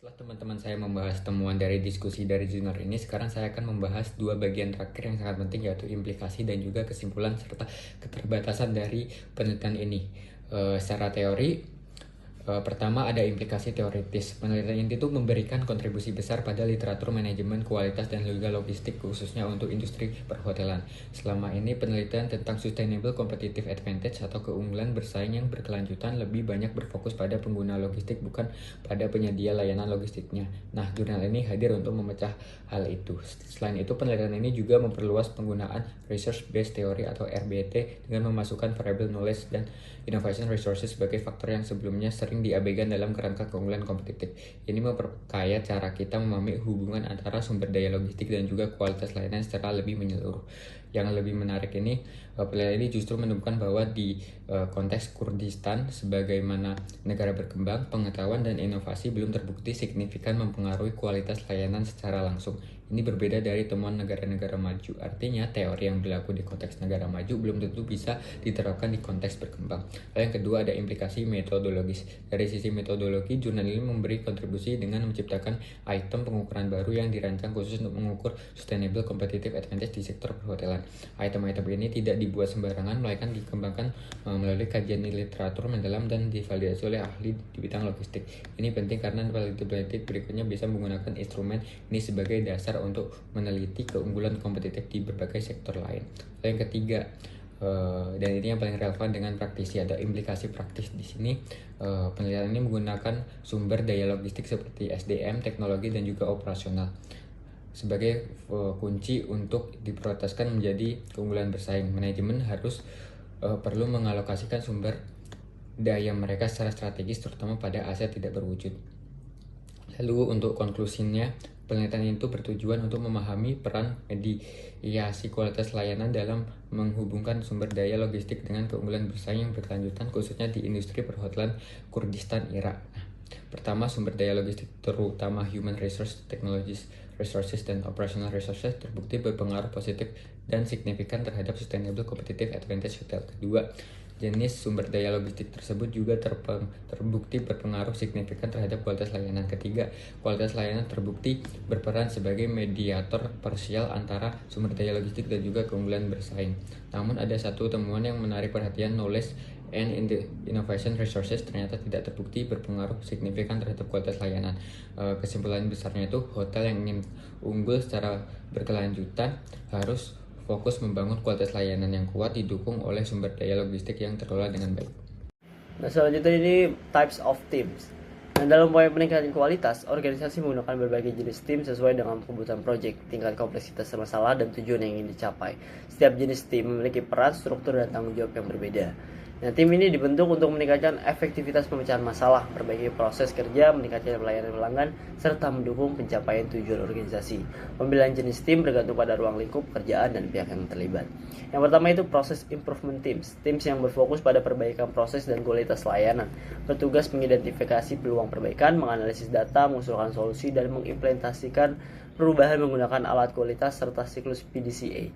Setelah teman-teman saya membahas temuan dari diskusi dari jurnal ini, sekarang saya akan membahas dua bagian terakhir yang sangat penting, yaitu implikasi dan juga kesimpulan serta keterbatasan dari penelitian ini. Secara teori, pertama ada implikasi teoritis. Penelitian itu memberikan kontribusi besar pada literatur manajemen kualitas dan juga logistik, khususnya untuk industri perhotelan. Selama ini penelitian tentang sustainable competitive advantage atau keunggulan bersaing yang berkelanjutan lebih banyak berfokus pada pengguna logistik, bukan pada penyedia layanan logistiknya. Nah, jurnal ini hadir untuk memecah hal itu. Selain itu, penelitian ini juga memperluas penggunaan research based theory atau RBT dengan memasukkan variable knowledge dan innovation resources sebagai faktor yang sebelumnya sering diabaikan dalam kerangka keunggulan kompetitif. Ini memperkaya cara kita memahami hubungan antara sumber daya logistik dan juga kualitas layanan secara lebih menyeluruh. Yang lebih menarik ini, penelitian ini justru menemukan bahwa di konteks Kurdistan sebagaimana negara berkembang, pengetahuan dan inovasi belum terbukti signifikan mempengaruhi kualitas layanan secara langsung. Ini berbeda dari temuan negara-negara maju. Artinya, teori yang berlaku di konteks negara maju belum tentu bisa diterapkan di konteks berkembang. Lalu yang kedua ada implikasi metodologis. Dari sisi metodologi, jurnal ini memberi kontribusi dengan menciptakan item pengukuran baru yang dirancang khusus untuk mengukur sustainable competitive advantage di sektor perhotelan. Item-item ini tidak dibuat sembarangan, melainkan dikembangkan melalui kajian literatur mendalam dan divalidasi oleh ahli di bidang logistik. Ini penting karena peneliti berikutnya bisa menggunakan instrumen ini sebagai dasar untuk meneliti keunggulan kompetitif di berbagai sektor lain. Lalu yang ketiga, dan ini yang paling relevan dengan praktisi, ada implikasi praktis di sini. Penelitian ini menggunakan sumber daya logistik seperti SDM, teknologi dan juga operasional sebagai kunci untuk diprioritaskan menjadi keunggulan bersaing. Manajemen harus perlu mengalokasikan sumber daya mereka secara strategis, terutama pada aset tidak berwujud. Lalu untuk konklusinya, penelitian itu bertujuan untuk memahami peran mediasi kualitas layanan dalam menghubungkan sumber daya logistik dengan keunggulan bersaing yang berkelanjutan, khususnya di industri perhotelan Kurdistan, Irak. Pertama, sumber daya logistik terutama human resource, technologies, resources, dan operational resources terbukti berpengaruh positif dan signifikan terhadap sustainable competitive advantage hotel. Kedua, jenis sumber daya logistik tersebut juga terbukti berpengaruh signifikan terhadap kualitas layanan. Ketiga, kualitas layanan terbukti berperan sebagai mediator parsial antara sumber daya logistik dan juga keunggulan bersaing. Namun ada satu temuan yang menarik perhatian, knowledge and innovation resources ternyata tidak terbukti berpengaruh signifikan terhadap kualitas layanan. Kesimpulan besarnya itu, hotel yang ingin unggul secara berkelanjutan harus fokus membangun kualitas layanan yang kuat didukung oleh sumber daya logistik yang terkelola dengan baik. Nah, selanjutnya ini types of teams. Nah, dalam upaya peningkatan kualitas, organisasi menggunakan berbagai jenis tim sesuai dengan kebutuhan proyek, tingkat kompleksitas masalah, dan tujuan yang ingin dicapai. Setiap jenis tim memiliki peran, struktur, dan tanggung jawab yang berbeda. Nah, tim ini dibentuk untuk meningkatkan efektivitas pemecahan masalah, perbaiki proses kerja, meningkatkan pelayanan pelanggan, serta mendukung pencapaian tujuan organisasi. Pemilihan jenis tim bergantung pada ruang lingkup pekerjaan dan pihak yang terlibat. Yang pertama itu proses improvement teams. Teams yang berfokus pada perbaikan proses dan kualitas layanan. Bertugas mengidentifikasi peluang perbaikan, menganalisis data, mengusulkan solusi, dan mengimplementasikan perubahan menggunakan alat kualitas serta siklus PDCA.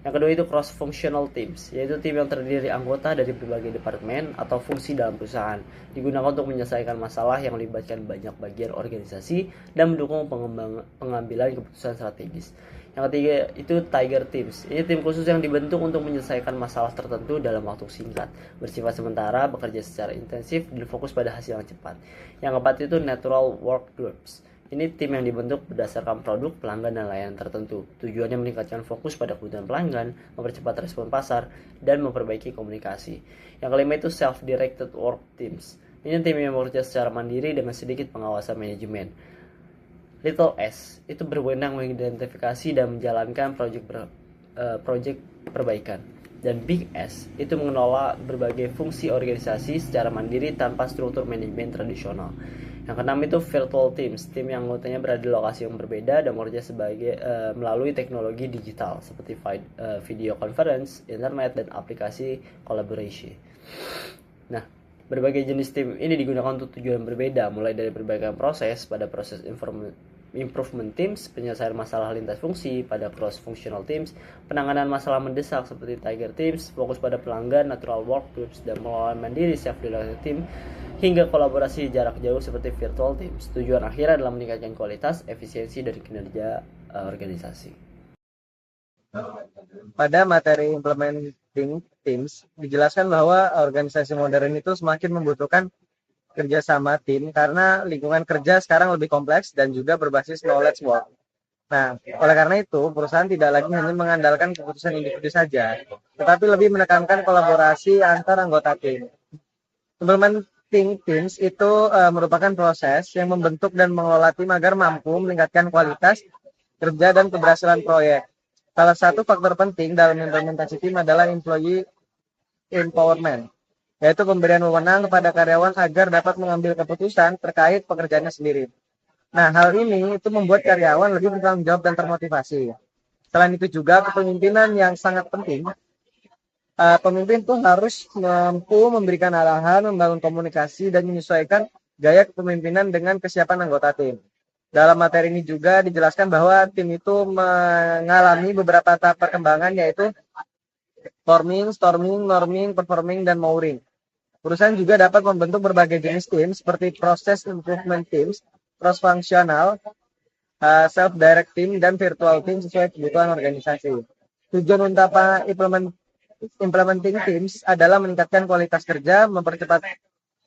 Yang kedua itu cross-functional teams, yaitu tim yang terdiri anggota dari berbagai departemen atau fungsi dalam perusahaan, digunakan untuk menyelesaikan masalah yang melibatkan banyak bagian organisasi dan mendukung pengambilan keputusan strategis. Yang ketiga itu tiger teams, ini tim khusus yang dibentuk untuk menyelesaikan masalah tertentu dalam waktu singkat, bersifat sementara, bekerja secara intensif, dan fokus pada hasil yang cepat. Yang keempat itu natural work groups. Ini tim yang dibentuk berdasarkan produk, pelanggan, dan layanan tertentu. Tujuannya meningkatkan fokus pada kebutuhan pelanggan, mempercepat respon pasar, dan memperbaiki komunikasi. Yang kelima itu self-directed work teams. Ini tim yang bekerja secara mandiri dengan sedikit pengawasan manajemen. Little S itu berwenang mengidentifikasi dan menjalankan proyek perbaikan. Dan Big S itu mengelola berbagai fungsi organisasi secara mandiri tanpa struktur manajemen tradisional. Yang keenam itu virtual teams, tim yang anggotanya berada di lokasi yang berbeda dan bekerja melalui teknologi digital seperti video conference, internet, dan aplikasi collaboration. Nah, berbagai jenis tim ini digunakan untuk tujuan berbeda, mulai dari perbaikan proses pada proses improvement teams, penyelesaian masalah lintas fungsi pada cross-functional teams, penanganan masalah mendesak seperti tiger teams, fokus pada pelanggan, natural work groups, dan pengelolaan mandiri self-directed team, hingga kolaborasi jarak jauh seperti virtual teams. Tujuan akhir adalah meningkatkan kualitas, efisiensi, dan kinerja organisasi. Pada materi implementing teams, dijelaskan bahwa organisasi modern itu semakin membutuhkan kerjasama tim karena lingkungan kerja sekarang lebih kompleks dan juga berbasis knowledge work. Nah, oleh karena itu, perusahaan tidak lagi hanya mengandalkan keputusan individu saja, tetapi lebih menekankan kolaborasi antar anggota tim. Implementing teams itu merupakan proses yang membentuk dan mengelola tim agar mampu meningkatkan kualitas kerja dan keberhasilan proyek. Salah satu faktor penting dalam implementasi tim adalah employee empowerment, yaitu pemberian wewenang kepada karyawan agar dapat mengambil keputusan terkait pekerjaannya sendiri. Nah, hal ini itu membuat karyawan lebih bertanggung jawab dan termotivasi. Selain itu juga kepemimpinan yang sangat penting. Pemimpin tuh harus mampu memberikan arahan, membangun komunikasi, dan menyesuaikan gaya kepemimpinan dengan kesiapan anggota tim. Dalam materi ini juga dijelaskan bahwa tim itu mengalami beberapa tahap perkembangan, yaitu forming, storming, norming, performing, dan mouring. Perusahaan juga dapat membentuk berbagai jenis tim seperti process improvement teams, cross-functional, self-direct team, dan virtual team sesuai kebutuhan organisasi. Tujuan utama implementing teams adalah meningkatkan kualitas kerja, mempercepat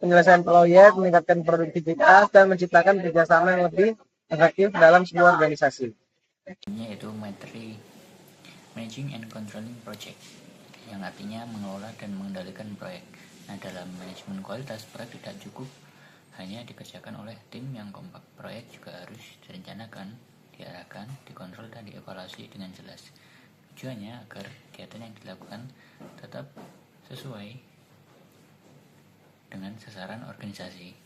penyelesaian proyek, meningkatkan produktivitas, dan menciptakan kerjasama yang lebih efektif dalam sebuah organisasi. Yaitu materi Managing and Controlling Project, yang artinya mengelola dan mengendalikan proyek. Nah, dalam manajemen kualitas, proyek tidak cukup hanya dikerjakan oleh tim yang kompak. Proyek juga harus direncanakan, diarahkan, dikontrol, dan dievaluasi dengan jelas. Tujuannya agar kegiatan yang dilakukan tetap sesuai dengan sasaran organisasi.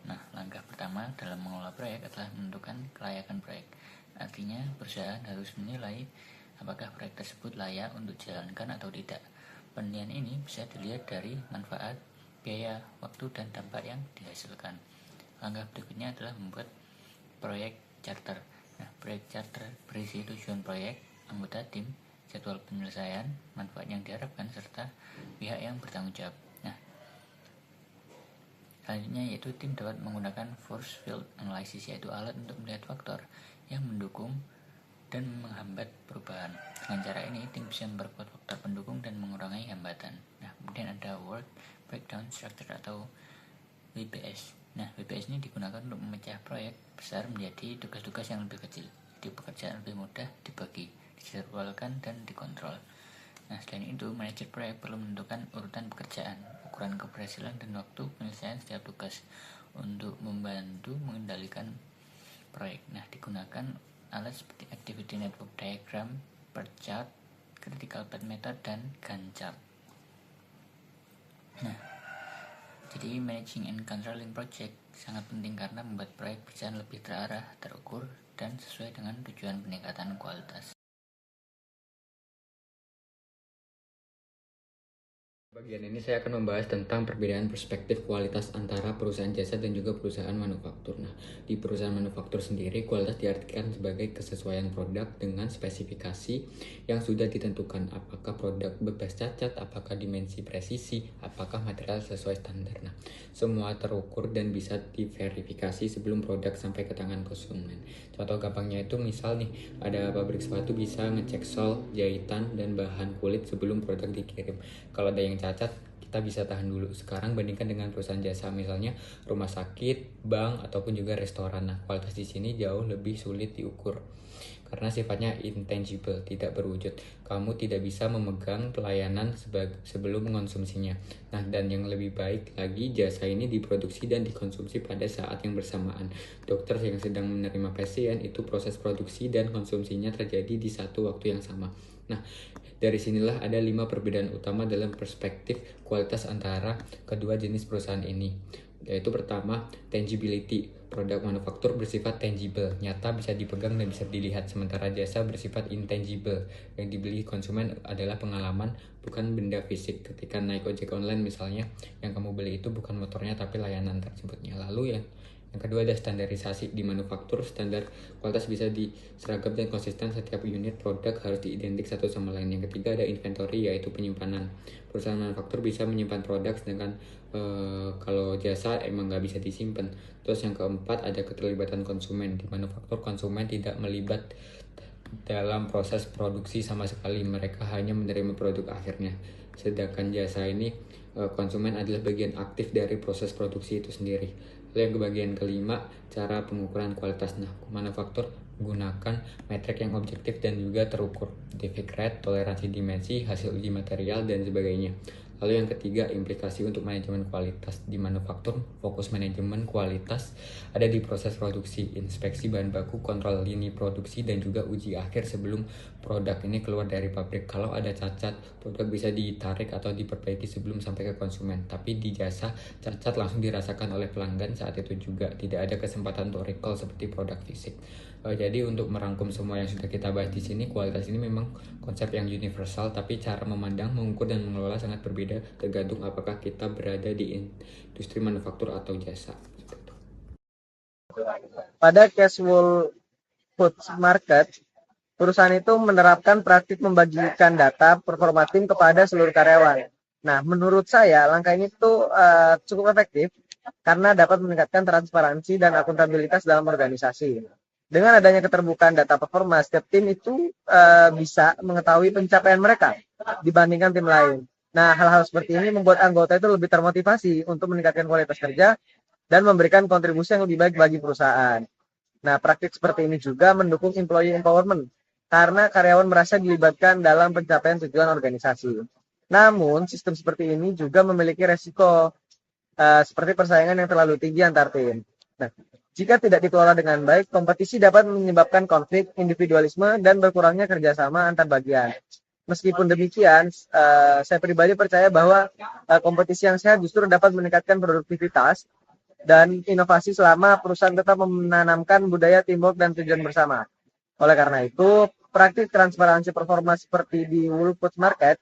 Nah, langkah pertama dalam mengelola proyek adalah menentukan kelayakan proyek. Artinya, perusahaan harus menilai apakah proyek tersebut layak untuk dijalankan atau tidak. Penilaian ini bisa dilihat dari manfaat, biaya, waktu, dan dampak yang dihasilkan. Langkah berikutnya adalah membuat proyek charter. Nah, proyek charter berisi tujuan proyek, anggota tim, jadwal penyelesaian, manfaat yang diharapkan, serta pihak yang bertanggung jawab. Nah, selanjutnya yaitu tim dapat menggunakan force field analysis, yaitu alat untuk melihat faktor yang mendukung dan menghambat perubahan. Dengan cara ini, tim bisa memperkuat faktor pendukung dan mengurangi hambatan. Nah, kemudian ada work breakdown structure atau WBS. Nah, WBS ini digunakan untuk memecah proyek besar menjadi tugas-tugas yang lebih kecil. Jadi pekerjaan lebih mudah dibagi, dijadwalkan, dan dikontrol. Nah, selain itu, manajer proyek perlu menentukan urutan pekerjaan, ukuran keberhasilan, dan waktu penyelesaian setiap tugas untuk membantu mengendalikan proyek. Nah, digunakan alat seperti activity network diagram, PERT chart, critical path method, dan Gantt chart. Nah, jadi managing and controlling project sangat penting karena membuat proyek berjalan lebih terarah, terukur, dan sesuai dengan tujuan peningkatan kualitas. Bagian ini saya akan membahas tentang perbedaan perspektif kualitas antara perusahaan jasa dan juga perusahaan manufaktur. Nah, di perusahaan manufaktur sendiri, kualitas diartikan sebagai kesesuaian produk dengan spesifikasi yang sudah ditentukan. Apakah produk bebas cacat, apakah dimensi presisi, apakah material sesuai standar. Nah, semua terukur dan bisa diverifikasi sebelum produk sampai ke tangan konsumen. Contoh gampangnya itu misal nih, ada pabrik sepatu bisa ngecek sol, jahitan, dan bahan kulit sebelum produk dikirim. Kalau ada yang cacat, kita bisa tahan dulu. Sekarang bandingkan dengan perusahaan jasa, misalnya rumah sakit, bank, ataupun juga restoran. Nah, kualitas di sini jauh lebih sulit diukur karena sifatnya intangible, tidak berwujud. Kamu tidak bisa memegang pelayanan sebelum mengonsumsinya. Nah, dan yang lebih baik lagi, jasa ini diproduksi dan dikonsumsi pada saat yang bersamaan. Dokter yang sedang menerima pasien, itu proses produksi dan konsumsinya terjadi di satu waktu yang sama. Nah, dari sinilah ada 5 perbedaan utama dalam perspektif kualitas antara kedua jenis perusahaan ini. Yaitu pertama, tangibility. Produk manufaktur bersifat tangible, nyata, bisa dipegang dan bisa dilihat. Sementara jasa bersifat intangible, yang dibeli konsumen adalah pengalaman, bukan benda fisik. Ketika naik ojek online misalnya, yang kamu beli itu bukan motornya tapi layanan tersebutnya. Lalu Yang kedua ada standarisasi. Di manufaktur, standar kualitas bisa diseragam dan konsisten, setiap unit produk harus diidentik satu sama lain. Yang ketiga ada inventory, yaitu penyimpanan. Perusahaan manufaktur bisa menyimpan produk, sedangkan kalau jasa emang nggak bisa disimpan. Terus yang keempat ada keterlibatan konsumen. Di manufaktur konsumen tidak melibat dalam proses produksi sama sekali, mereka hanya menerima produk akhirnya. Sedangkan jasa ini konsumen adalah bagian aktif dari proses produksi itu sendiri. Lalu yang bagian kelima, cara pengukuran kualitas. Nah, manufaktur gunakan metrik yang objektif dan juga terukur, defect rate, toleransi dimensi, hasil uji material, dan sebagainya. Lalu yang ketiga, implikasi untuk manajemen kualitas. Di manufaktur, fokus manajemen kualitas ada di proses produksi, inspeksi bahan baku, kontrol lini produksi, dan juga uji akhir sebelum produk ini keluar dari pabrik. Kalau ada cacat, produk bisa ditarik atau diperbaiki sebelum sampai ke konsumen. Tapi di jasa, cacat langsung dirasakan oleh pelanggan saat itu juga. Tidak ada kesempatan untuk recall seperti produk fisik. Jadi untuk merangkum semua yang sudah kita bahas di sini, kualitas ini memang konsep yang universal, tapi cara memandang, mengukur, dan mengelola sangat berbeda tergantung apakah kita berada di industri manufaktur atau jasa. Pada casual foods market, perusahaan itu menerapkan praktik membagikan data performa tim kepada seluruh karyawan. Nah, menurut saya langkah ini tuh cukup efektif karena dapat meningkatkan transparansi dan akuntabilitas dalam organisasi. Dengan adanya keterbukaan data performa, setiap tim itu bisa mengetahui pencapaian mereka dibandingkan tim lain. Nah, hal-hal seperti ini membuat anggota itu lebih termotivasi untuk meningkatkan kualitas kerja dan memberikan kontribusi yang lebih baik bagi perusahaan. Nah, praktik seperti ini juga mendukung employee empowerment karena karyawan merasa dilibatkan dalam pencapaian tujuan organisasi. Namun, sistem seperti ini juga memiliki resiko seperti persaingan yang terlalu tinggi antar tim. Nah, jika tidak dikelola dengan baik, kompetisi dapat menyebabkan konflik, individualisme, dan berkurangnya kerjasama antar bagian. Meskipun demikian, saya pribadi percaya bahwa kompetisi yang sehat justru dapat meningkatkan produktivitas dan inovasi selama perusahaan tetap menanamkan budaya teamwork dan tujuan bersama. Oleh karena itu, praktik transparansi performa seperti di Whole Foods Market,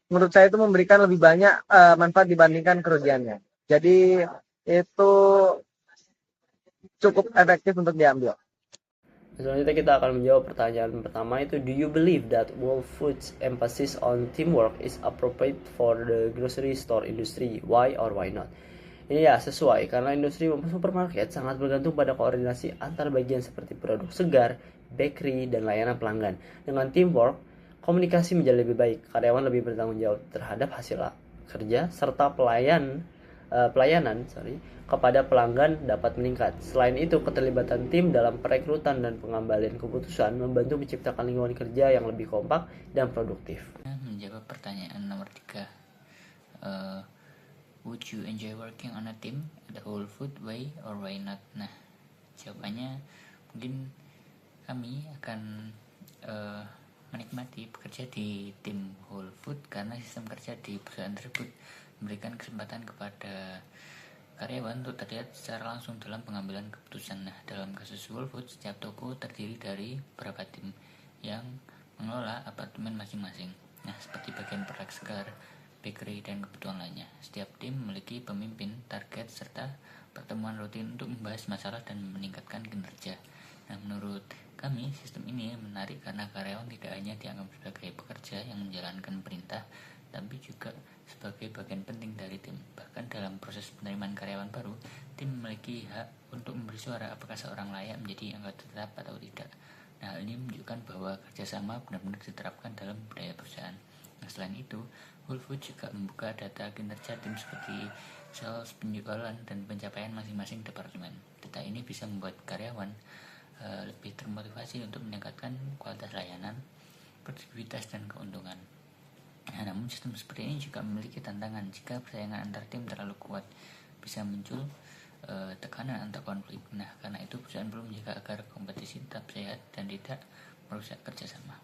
menurut saya itu memberikan lebih banyak manfaat dibandingkan kerugiannya. Jadi itu cukup efektif untuk diambil. Selanjutnya kita akan menjawab pertanyaan pertama, itu do you believe that Whole Foods emphasis on teamwork is appropriate for the grocery store industry? Why or why not? Ini ya sesuai karena industri supermarket sangat bergantung pada koordinasi antar bagian seperti produk segar, bakery, dan layanan pelanggan. Dengan teamwork, komunikasi menjadi lebih baik, karyawan lebih bertanggung jawab terhadap hasil kerja, serta pelayanan kepada pelanggan dapat meningkat. Selain itu, keterlibatan tim dalam perekrutan dan pengambilan keputusan membantu menciptakan lingkungan kerja yang lebih kompak dan produktif. Menjawab pertanyaan nomor 3, would you enjoy working on a team at the Whole Food way or why not? Nah, jawabannya mungkin kami akan menikmati bekerja di tim Whole Food karena sistem kerja di perusahaan tersebut memberikan kesempatan kepada karyawan untuk terlihat secara langsung dalam pengambilan keputusan. Nah, dalam kasus Whole Food, setiap toko terdiri dari beberapa tim yang mengelola apartemen masing-masing. Nah, seperti bagian produk segar, bakery, dan kebutuhan lainnya. Setiap tim memiliki pemimpin, target, serta pertemuan rutin untuk membahas masalah dan meningkatkan kinerja. Nah, menurut kami, sistem ini menarik karena karyawan tidak hanya dianggap sebagai pekerja yang menjalankan perintah, tapi juga sebagai bagian penting dari tim. Bahkan dalam proses penerimaan karyawan baru, tim memiliki hak untuk memberi suara apakah seorang layak menjadi anggota tetap atau tidak. Nah, hal ini menunjukkan bahwa kerjasama benar-benar diterapkan dalam budaya perusahaan. Nah, selain itu, Whole Foods juga membuka data kinerja tim seperti sales, penjualan, dan pencapaian masing-masing departemen. Data ini bisa membuat karyawan lebih termotivasi untuk meningkatkan kualitas layanan, produktivitas, dan keuntungan. Nah, namun sistem seperti ini juga memiliki tantangan. Jika persaingan antar tim terlalu kuat, bisa muncul tekanan antar konflik. Nah, karena itu perusahaan perlu menjaga agar kompetisi tetap sehat dan tidak merusak kerjasama.